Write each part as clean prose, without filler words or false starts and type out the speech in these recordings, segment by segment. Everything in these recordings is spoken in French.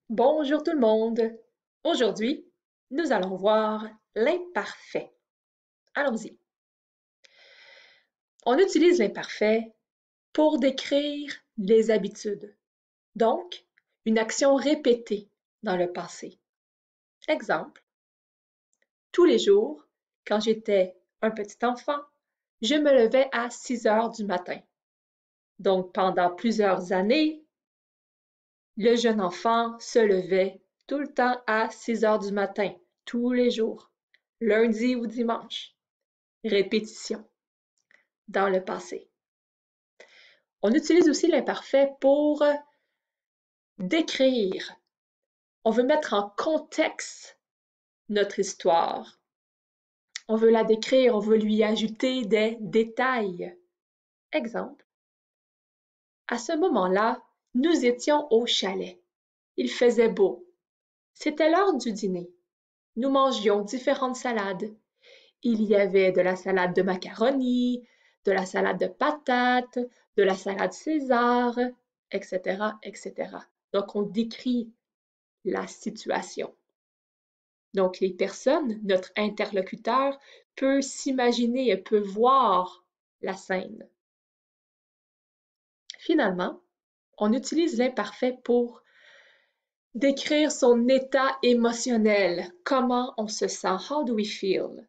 Bonjour tout le monde! Aujourd'hui, nous allons voir l'imparfait. Allons-y. On utilise l'imparfait pour décrire les habitudes, donc une action répétée dans le passé. Exemple, tous les jours, quand j'étais un petit enfant, je me levais à 6 heures du matin. Donc pendant plusieurs années, le jeune enfant se levait tout le temps à 6 heures du matin, tous les jours, lundi ou dimanche. Répétition dans le passé. On utilise aussi l'imparfait pour décrire. On veut mettre en contexte notre histoire. On veut la décrire, on veut lui ajouter des détails. Exemple. À ce moment-là, nous étions au chalet. Il faisait beau. C'était l'heure du dîner. Nous mangions différentes salades. Il y avait de la salade de macaroni, de la salade de patates, de la salade César, etc., etc. Donc, on décrit la situation. Donc, les personnes, notre interlocuteur, peut s'imaginer et peut voir la scène. Finalement, on utilise l'imparfait pour décrire son état émotionnel, comment on se sent, how do we feel?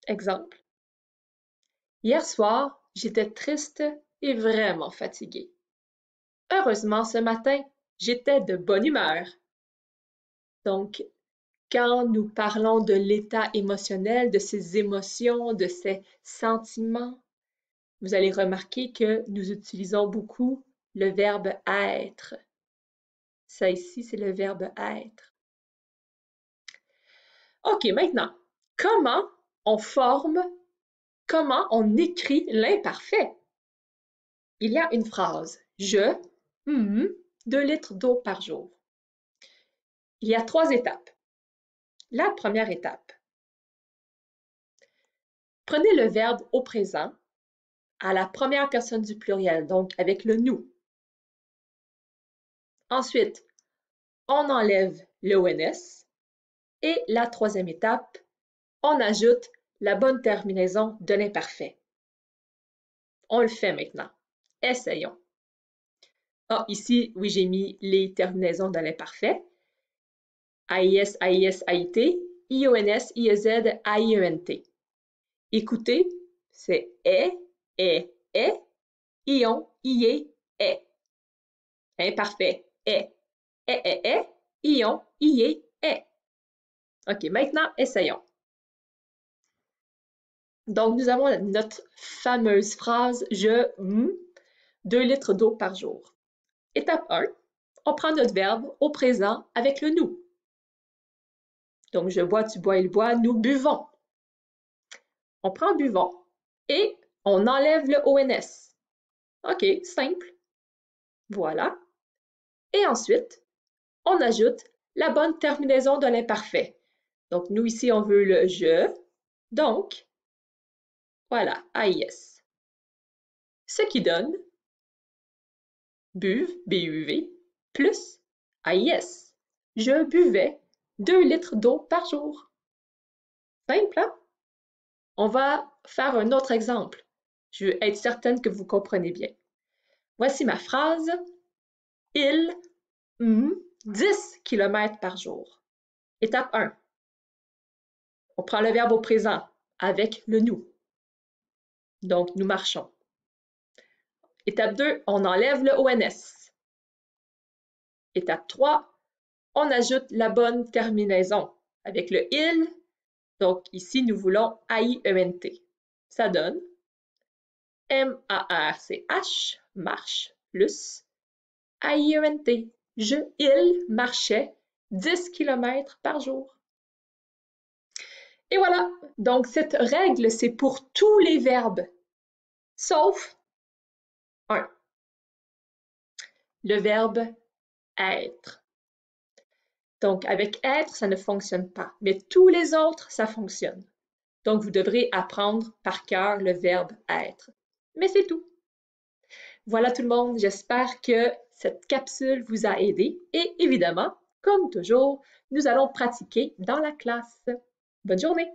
Exemple. Hier soir, j'étais triste et vraiment fatiguée. Heureusement, ce matin, j'étais de bonne humeur. Donc, quand nous parlons de l'état émotionnel, de ces émotions, de ces sentiments, vous allez remarquer que nous utilisons beaucoup le verbe être. Ça ici, c'est le verbe être. OK, maintenant, comment on forme, comment on écrit l'imparfait? Il y a une phrase « Je, 2 litres d'eau par jour ». Il y a 3 étapes. La première étape. Prenez le verbe au présent à la première personne du pluriel, donc avec le nous. Ensuite, on enlève le ONS. Et la troisième étape, on ajoute la bonne terminaison de l'imparfait. On le fait maintenant. Essayons. Ah, ici, oui, j'ai mis les terminaisons de l'imparfait. AIS, AIS, AIT, IONS, IEZ, AIENT. Écoutez, c'est est, ion, IE, est. Imparfait, ion, IE, est. OK, maintenant, essayons. Donc, nous avons notre fameuse phrase « Je 2 litres d'eau par jour ». Étape 1, on prend notre verbe au présent avec le « nous ». Donc, je bois, tu bois, il boit, nous buvons. On prend buvons et on enlève le ONS. OK, simple. Voilà. Et ensuite, on ajoute la bonne terminaison de l'imparfait. Donc, nous ici, on veut le « je ». Donc, voilà, AIS. Ce qui donne buve, BUV, plus AIS. Je buvais 2 litres d'eau par jour. Simple, hein? On va faire un autre exemple. Je veux être certaine que vous comprenez bien. Voici ma phrase. Il 10 km par jour. Étape 1. On prend le verbe au présent avec le nous. Donc, nous marchons. Étape 2, on enlève le ONS. Étape 3, on ajoute la bonne terminaison avec le il. Donc, ici, nous voulons AIENT. Ça donne MARCH, marche, plus AIENT. Il marchait 10 km par jour. Et voilà. Donc, cette règle, c'est pour tous les verbes, sauf un. Le verbe être. Donc, avec être, ça ne fonctionne pas, mais tous les autres, ça fonctionne. Donc, vous devrez apprendre par cœur le verbe être. Mais c'est tout. Voilà tout le monde, j'espère que cette capsule vous a aidé et évidemment, comme toujours, nous allons pratiquer dans la classe. Bonne journée!